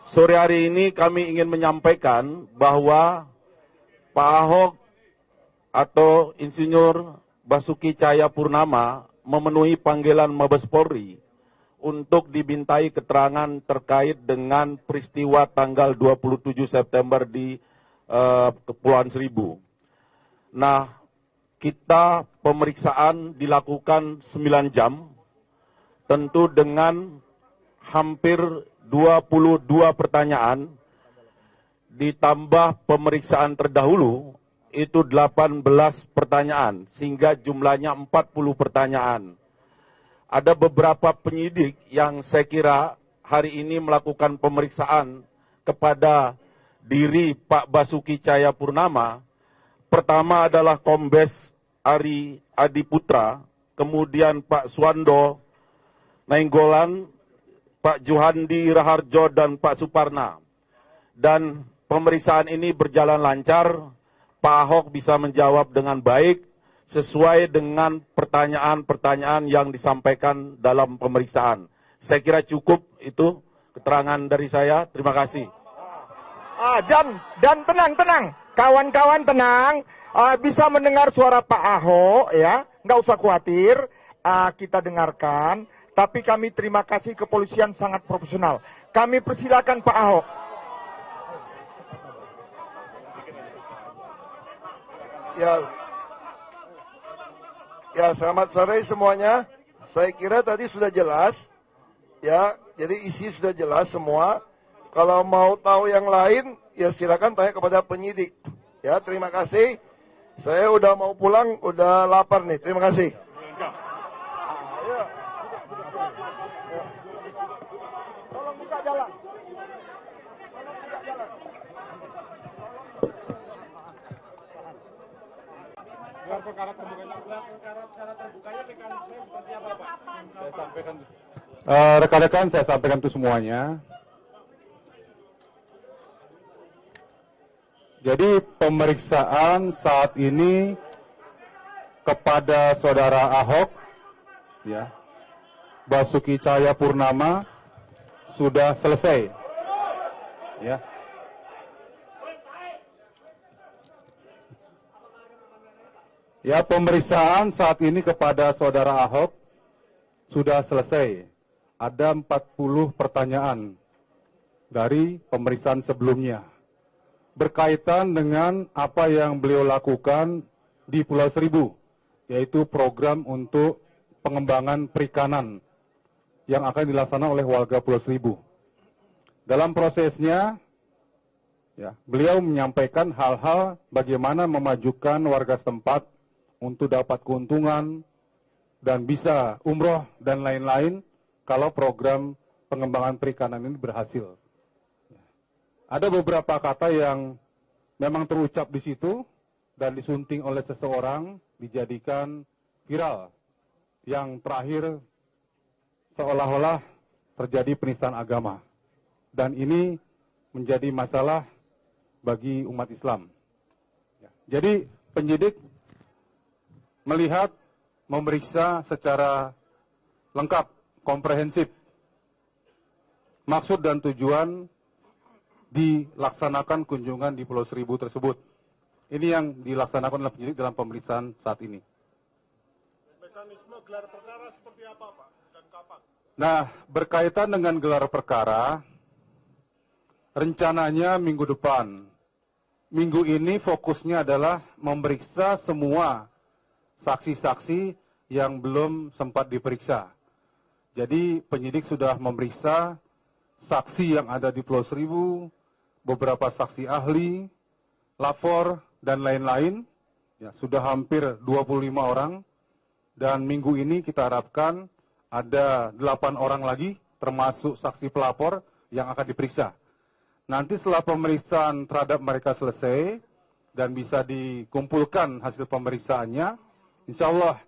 Sore hari ini kami ingin menyampaikan bahwa Pak Ahok atau Insinyur Basuki Cahayapurnama memenuhi panggilan Mabes Polri untuk dimintai keterangan terkait dengan peristiwa tanggal 27 September di Kepulauan Seribu. Nah, kita pemeriksaan dilakukan 9 jam, tentu dengan hampir 22 pertanyaan, ditambah pemeriksaan terdahulu, itu 18 pertanyaan, sehingga jumlahnya 40 pertanyaan. Ada beberapa penyidik yang saya kira hari ini melakukan pemeriksaan kepada diri Pak Basuki Cahayapurnama. Pertama adalah Kombes Ari Adiputra, kemudian Pak Suwando Nainggolan, Pak Juhandi Raharjo, dan Pak Suparna. Dan pemeriksaan ini berjalan lancar, Pak Ahok bisa menjawab dengan baik, sesuai dengan pertanyaan-pertanyaan yang disampaikan dalam pemeriksaan. Saya kira cukup itu keterangan dari saya. Terima kasih. Dan tenang, kawan-kawan tenang. Bisa mendengar suara Pak Ahok ya, nggak usah khawatir. Kita dengarkan. Tapi kami terima kasih kepolisian sangat profesional. Kami persilakan Pak Ahok. Ya, selamat sore semuanya. Saya kira tadi sudah jelas, ya. Jadi isi sudah jelas semua. Kalau mau tahu yang lain, ya silakan tanya kepada penyidik. Ya, terima kasih. Saya udah mau pulang, udah lapar nih. Terima kasih. Tolong buka jalan. Gelar perkara secara terbukanya mekanisme seperti apa, Pak? Saya sampaikan. Rekan-rekan, saya sampaikan itu semuanya. Jadi pemeriksaan saat ini kepada saudara Ahok, ya, Basuki Cahayapurnama sudah selesai, ya. Ya, pemeriksaan saat ini kepada saudara Ahok sudah selesai. Ada 40 pertanyaan dari pemeriksaan sebelumnya berkaitan dengan apa yang beliau lakukan di Pulau Seribu, yaitu program untuk pengembangan perikanan yang akan dilaksanakan oleh warga Pulau Seribu. Dalam prosesnya, ya, beliau menyampaikan hal-hal bagaimana memajukan warga setempat untuk dapat keuntungan dan bisa umroh dan lain-lain kalau program pengembangan perikanan ini berhasil. Ada beberapa kata yang memang terucap di situ dan disunting oleh seseorang dijadikan viral. Yang terakhir seolah-olah terjadi penistaan agama. Dan ini menjadi masalah bagi umat Islam. Jadi penyidik melihat, memeriksa secara lengkap, komprehensif, maksud dan tujuan dilaksanakan kunjungan di Pulau Seribu tersebut. Ini yang dilaksanakan oleh penyidik dalam pemeriksaan saat ini. Mekanisme gelar perkara seperti apa, Pak? Dan kapan? Nah, berkaitan dengan gelar perkara, rencananya minggu depan. Minggu ini fokusnya adalah memeriksa semua saksi-saksi yang belum sempat diperiksa. Jadi penyidik sudah memeriksa saksi yang ada di Pulau Seribu, beberapa saksi ahli, lapor, dan lain-lain. Ya, sudah hampir 25 orang. Dan minggu ini kita harapkan ada 8 orang lagi, termasuk saksi pelapor yang akan diperiksa. Nanti setelah pemeriksaan terhadap mereka selesai dan bisa dikumpulkan hasil pemeriksaannya, insya Allah,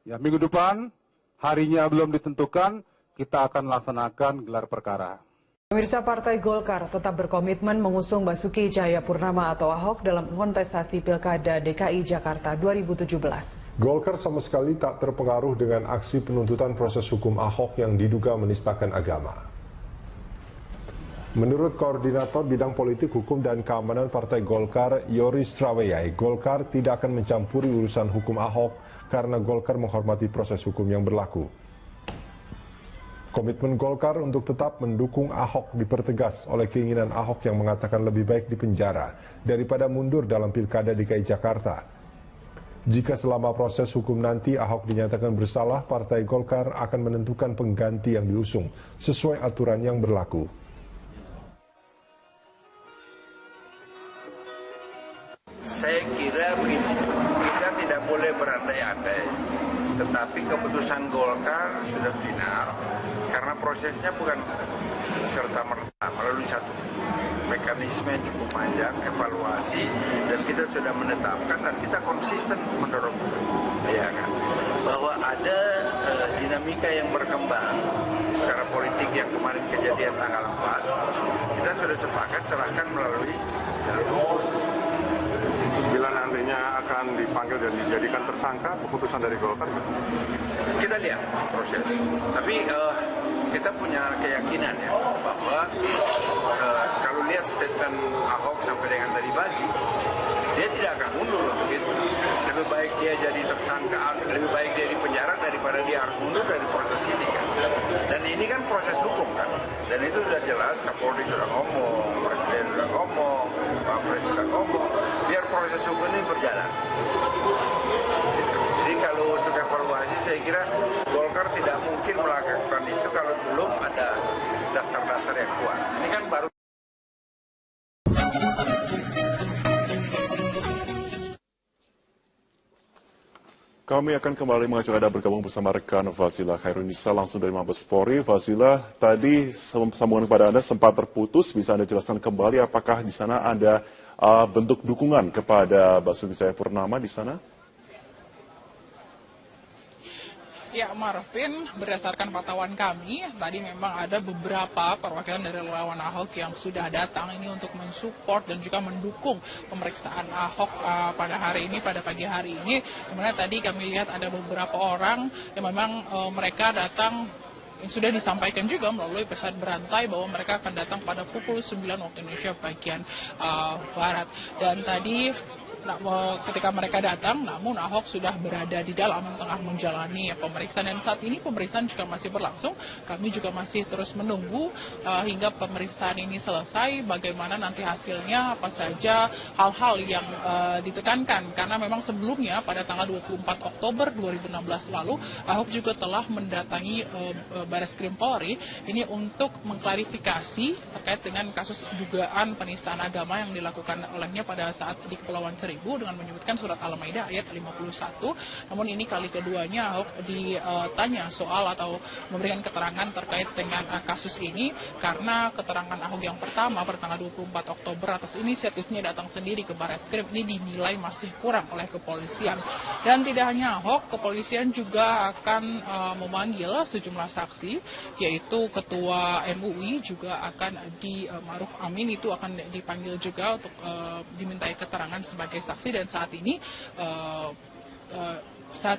ya, minggu depan, harinya belum ditentukan, kita akan laksanakan gelar perkara. Pemirsa, Partai Golkar tetap berkomitmen mengusung Basuki Cahayapurnama atau Ahok dalam kontestasi Pilkada DKI Jakarta 2017. Golkar sama sekali tak terpengaruh dengan aksi penuntutan proses hukum Ahok yang diduga menistakan agama. Menurut Koordinator Bidang Politik, Hukum, dan Keamanan Partai Golkar, Yoris Straweyai, Golkar tidak akan mencampuri urusan hukum Ahok karena Golkar menghormati proses hukum yang berlaku. Komitmen Golkar untuk tetap mendukung Ahok dipertegas oleh keinginan Ahok yang mengatakan lebih baik dipenjara daripada mundur dalam Pilkada DKI Jakarta. Jika selama proses hukum nanti Ahok dinyatakan bersalah, Partai Golkar akan menentukan pengganti yang diusung sesuai aturan yang berlaku. Saya kira begini, kita tidak boleh berandai-andai, tetapi keputusan Golkar sudah final, karena prosesnya bukan serta-merta melalui satu mekanisme yang cukup panjang, evaluasi, dan kita sudah menetapkan dan kita konsisten mendorong, ya kan, bahwa ada dinamika yang berkembang secara politik yang kemarin kejadian tanggal 4, kita sudah sepakat serahkan melalui jalur hukum. Bila nantinya akan dipanggil dan dijadikan tersangka, keputusan dari Golkar? Kita lihat proses. Tapi kita punya keyakinan ya bahwa kalau lihat statement Ahok sampai dengan tadi pagi, dia tidak akan mundur untuk itu. Lebih baik dia jadi tersangka, lebih baik dia di penjara daripada dia harus mundur dari proses ini kan. Dan ini kan proses hukum kan. Dan itu sudah jelas, Kapolri sudah ngomong, Presiden sudah ngomong, Pak Presiden sudah ngomong. Biar proses hukum ini berjalan. Jadi kalau untuk evaluasi saya kira Golkar tidak mungkin melakukan itu kalau belum ada dasar-dasar yang kuat. Ini kan baru. Kami akan kembali mengajak Anda bergabung bersama rekan Fazila Khairunisa langsung dari Mabes Polri. Fazila, tadi sambungan kepada Anda sempat terputus. Bisa Anda jelaskan kembali apakah di sana ada bentuk dukungan kepada Basuki Cahayapurnama di sana? Ya, Marvin, berdasarkan pantauan kami, tadi memang ada beberapa perwakilan dari relawan Ahok yang sudah datang ini untuk mensupport dan juga mendukung pemeriksaan Ahok pada hari ini, pada pagi hari ini. Kemudian tadi kami lihat ada beberapa orang yang memang mereka datang, yang sudah disampaikan juga melalui pesan berantai bahwa mereka akan datang pada pukul 9 waktu Indonesia bagian Barat. Dan tadi ketika mereka datang, namun Ahok sudah berada di dalam tengah menjalani pemeriksaan, dan saat ini pemeriksaan juga masih berlangsung. Kami juga masih terus menunggu hingga pemeriksaan ini selesai, bagaimana nanti hasilnya, apa saja hal-hal yang ditekankan, karena memang sebelumnya pada tanggal 24 Oktober 2016 lalu Ahok juga telah mendatangi Bareskrim Polri ini untuk mengklarifikasi terkait dengan kasus dugaan penistaan agama yang dilakukan olehnya pada saat di Kepulauan Seribu dengan menyebutkan surat Al-Maidah ayat 51. Namun ini kali keduanya Ahok ditanya soal atau memberikan keterangan terkait dengan kasus ini, karena keterangan Ahok yang pertama pada tanggal 24 Oktober atas inisiatifnya datang sendiri ke Bareskrim ini dinilai masih kurang oleh kepolisian. Dan tidak hanya Ahok, kepolisian juga akan memanggil sejumlah saksi, yaitu Ketua MUI juga akan Ma'ruf Amin itu akan dipanggil juga untuk dimintai keterangan sebagai saksi. Dan saat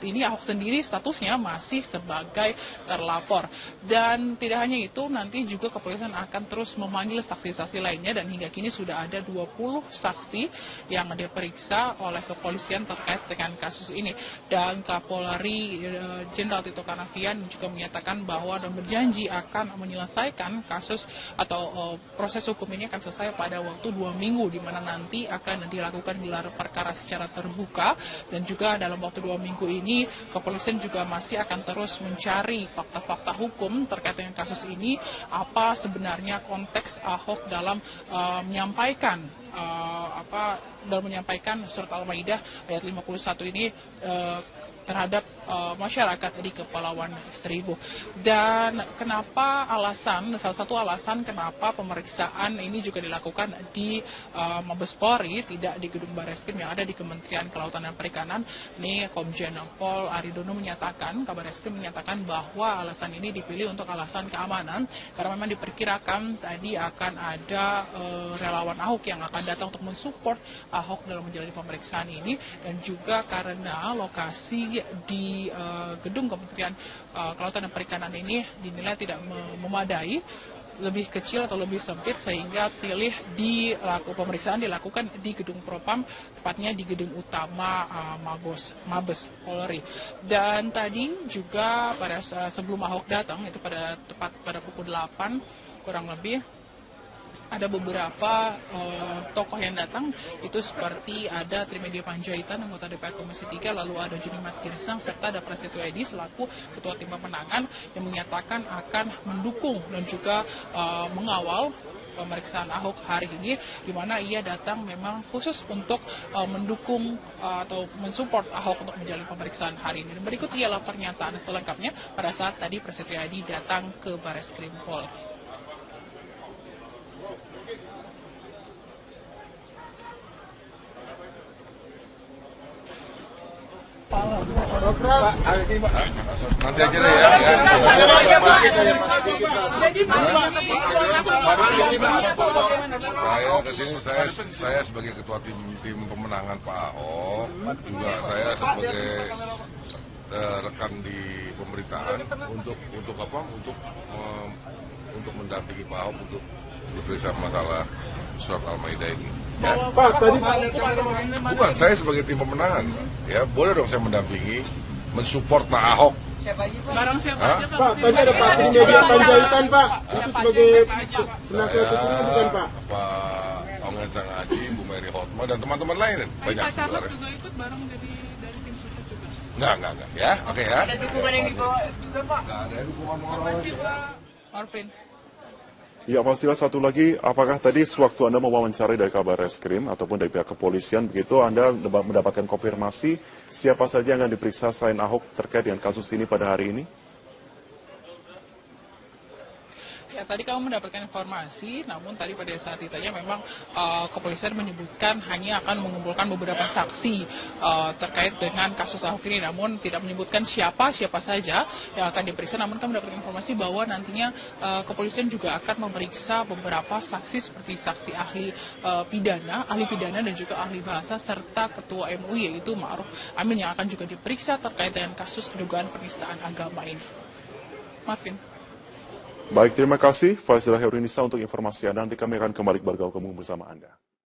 ini Ahok sendiri statusnya masih sebagai terlapor. Dan tidak hanya itu, nanti juga kepolisian akan terus memanggil saksi-saksi lainnya, dan hingga kini sudah ada 20 saksi yang diperiksa oleh kepolisian terkait dengan kasus ini. Dan Kapolri Jenderal Tito Karnavian juga menyatakan bahwa dan berjanji akan menyelesaikan kasus atau proses hukum ini akan selesai pada waktu 2 minggu, di mana nanti akan dilakukan gelar perkara secara terbuka, dan juga dalam waktu 2 minggu ini kepolisian juga masih akan terus mencari fakta-fakta hukum terkait dengan kasus ini, apa sebenarnya konteks Ahok dalam menyampaikan surat Al-Maidah ayat 51 ini terhadap masyarakat di Kepulauan Seribu. Dan kenapa salah satu alasan kenapa pemeriksaan ini juga dilakukan di Mabes Polri, tidak di gedung Bareskrim yang ada di Kementerian Kelautan dan Perikanan. Ini Komjen Pol Aridono menyatakan, Kabar Eskrim menyatakan bahwa alasan ini dipilih untuk alasan keamanan, karena memang diperkirakan tadi akan ada relawan Ahok yang akan datang untuk mensupport Ahok dalam menjalani pemeriksaan ini, dan juga karena lokasi di gedung Kementerian Kelautan dan Perikanan ini dinilai tidak memadai lebih kecil atau lebih sempit sehingga pilih pemeriksaan dilakukan di gedung Propam, tepatnya di gedung utama Mabes Polri. Dan tadi juga sebelum Ahok datang, itu tepat pada pukul 8 kurang lebih, ada beberapa tokoh yang datang, itu seperti ada Trimedia Panjaitan, anggota DPR Komisi 3, lalu ada Junimat Girsang, serta ada Prasetyo Edi selaku Ketua Tim Pemenangan yang menyatakan akan mendukung dan juga mengawal pemeriksaan Ahok hari ini, di mana ia datang memang khusus untuk mendukung atau mensupport Ahok untuk menjalani pemeriksaan hari ini. Dan berikut ialah pernyataan selengkapnya pada saat tadi Prasetyo Edi datang ke Barreskrim Polri. Nanti aja deh ya. Saya kesini, saya sebagai ketua tim pemenangan Pak Ahok, juga saya sebagai rekan di pemerintahan untuk mendampingi Pak Ahok untuk diperiksa masalah surat Al-Maidah ini. Ya. Pak, tadi Bukan, saya sebagai tim pemenangan, ya boleh dong saya mendampingi, mensupport Pak Ahok. Barang siapa aja, Pak, tadi ada Pak Trimedia Panjaitan, Pak. Itu sebagai penasihat hukumnya bukan, Pak? Pak Ongen Sangaji, Bu Mary Hotma, dan teman-teman lain. Banyak Pak Carlok juga ikut bareng dari tim sukses juga? Enggak. Ya, oke ya. Ada dukungan yang dibawa juga, Pak? Enggak ada dukungan moral. Marvin. Ya, Fasila, satu lagi, apakah tadi sewaktu Anda mewawancari dari Kabarreskrim ataupun dari pihak kepolisian, begitu Anda mendapatkan konfirmasi siapa saja yang akan diperiksa selain Ahok terkait dengan kasus ini pada hari ini? Ya, tadi kamu mendapatkan informasi, namun tadi pada saat ditanya memang kepolisian menyebutkan hanya akan mengumpulkan beberapa saksi terkait dengan kasus Ahok ini, namun tidak menyebutkan siapa saja yang akan diperiksa. Namun kami mendapatkan informasi bahwa nantinya kepolisian juga akan memeriksa beberapa saksi seperti saksi ahli pidana dan juga ahli bahasa, serta ketua MUI yaitu Ma'ruf Amin yang akan juga diperiksa terkait dengan kasus dugaan penistaan agama ini. Marvin. Baik, terima kasih Fazila Heurunisa untuk informasi Anda. Nanti kami akan kembali bergabung bersama Anda.